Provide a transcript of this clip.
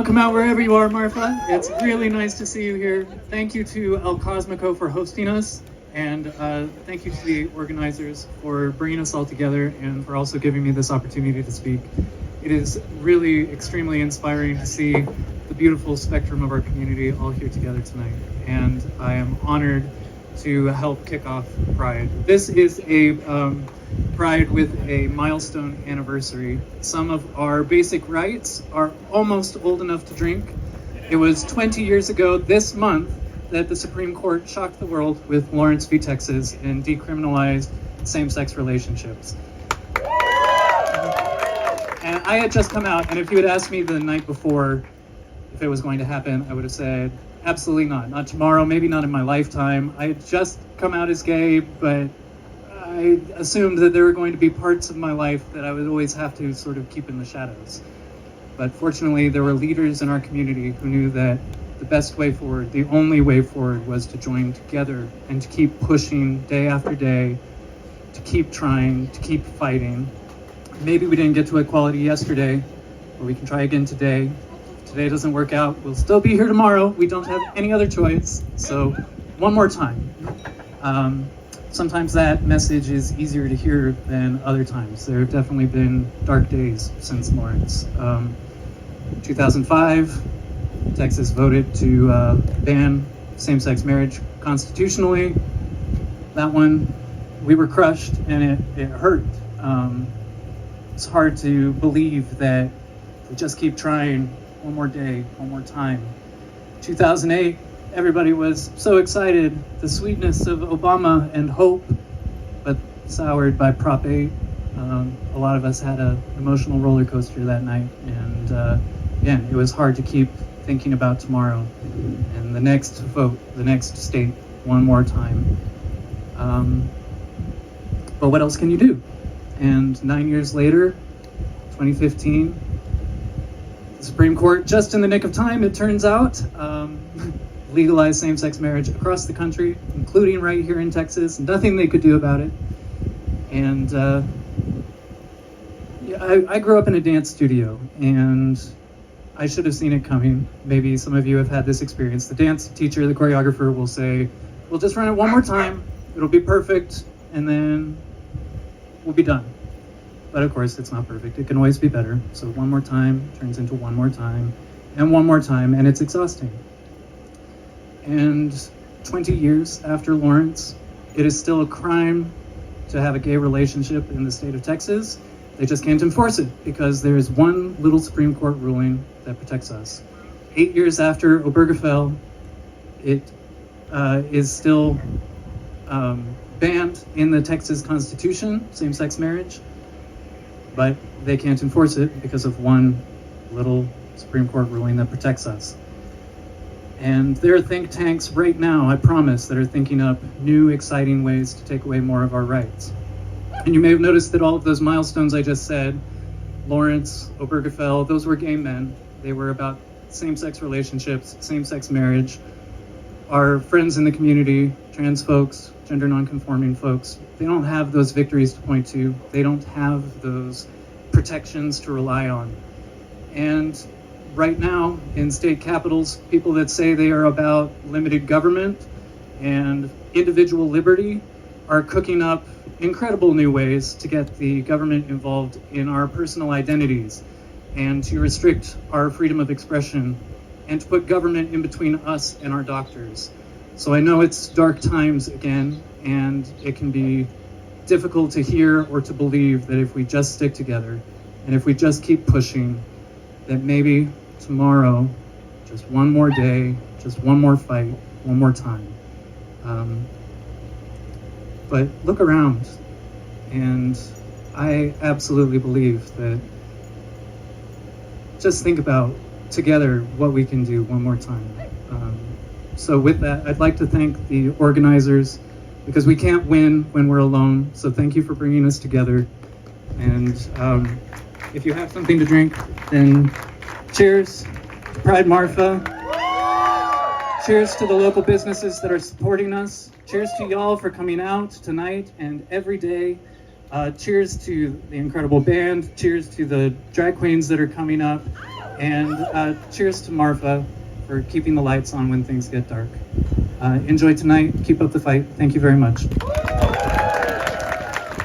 Come out wherever you are, Marfa. It's really nice to see you here. Thank you to El Cosmico for hosting us, and thank you to the organizers for bringing us all together and for also giving me this opportunity to speak. It is really extremely inspiring to see the beautiful spectrum of our community all here together tonight, and I am honored to help kick off Pride. This is a Pride with a milestone anniversary. Some of our basic rights are almost old enough to drink. It was 20 years ago this month that the Supreme Court shocked the world with Lawrence v. Texas and decriminalized same-sex relationships. And I had just come out, and if you had asked me the night before if it was going to happen, I would have said, absolutely not. Not tomorrow, maybe not in my lifetime. I had just come out as gay, but I assumed that there were going to be parts of my life that I would always have to sort of keep in the shadows. But fortunately, there were leaders in our community who knew that the best way forward, the only way forward, was to join together and to keep pushing day after day, to keep trying, to keep fighting. Maybe we didn't get to equality yesterday, but we can try again today. If today doesn't work out, we'll still be here tomorrow. We don't have any other choice. So one more time. Sometimes that message is easier to hear than other times. There have definitely been dark days since Lawrence. 2005, Texas voted to ban same-sex marriage constitutionally. That one, we were crushed and it hurt. It's hard to believe that we just keep trying one more day, one more time. 2008, everybody was so excited, the sweetness of Obama and hope, but soured by Prop 8. A lot of us had an emotional roller coaster that night, and again, it was hard to keep thinking about tomorrow and the next vote, the next state, one more time. But what else can you do? And 9 years later, 2015, the Supreme Court, just in the nick of time, it turns out, legalized same-sex marriage across the country, including right here in Texas. Nothing they could do about it. And I grew up in a dance studio, and I should have seen it coming. Maybe some of you have had this experience. The dance teacher, the choreographer will say, we'll just run it one more time, it'll be perfect, and then we'll be done. But of course, it's not perfect. It can always be better. So one more time turns into one more time, and it's exhausting. And 20 years after Lawrence, it is still a crime to have a gay relationship in the state of Texas. They just can't enforce it because there is one little Supreme Court ruling that protects us. 8 years after Obergefell, it is still banned in the Texas Constitution, same-sex marriage, but they can't enforce it because of one little Supreme Court ruling that protects us. And there are think tanks right now, I promise, that are thinking up new, exciting ways to take away more of our rights. And you may have noticed that all of those milestones I just said, Lawrence, Obergefell, those were gay men. They were about same-sex relationships, same-sex marriage. Our friends in the community, trans folks, gender non-conforming folks, they don't have those victories to point to. They don't have those protections to rely on. And right now, in state capitals, people that say they are about limited government and individual liberty are cooking up incredible new ways to get the government involved in our personal identities and to restrict our freedom of expression and to put government in between us and our doctors. So I know it's dark times again, and it can be difficult to hear or to believe that if we just stick together and if we just keep pushing, that maybe tomorrow, just one more day, just one more fight, one more time. But look around, and I absolutely believe that just think about together what we can do one more time. So with that, I'd like to thank the organizers, because we can't win when we're alone. So thank you for bringing us together. And if you have something to drink, then cheers to Pride Marfa. Cheers to the local businesses that are supporting us. Cheers to y'all for coming out tonight and every day. Cheers to the incredible band. Cheers to the drag queens that are coming up. And cheers to Marfa for keeping the lights on when things get dark. Enjoy tonight. Keep up the fight. Thank you very much.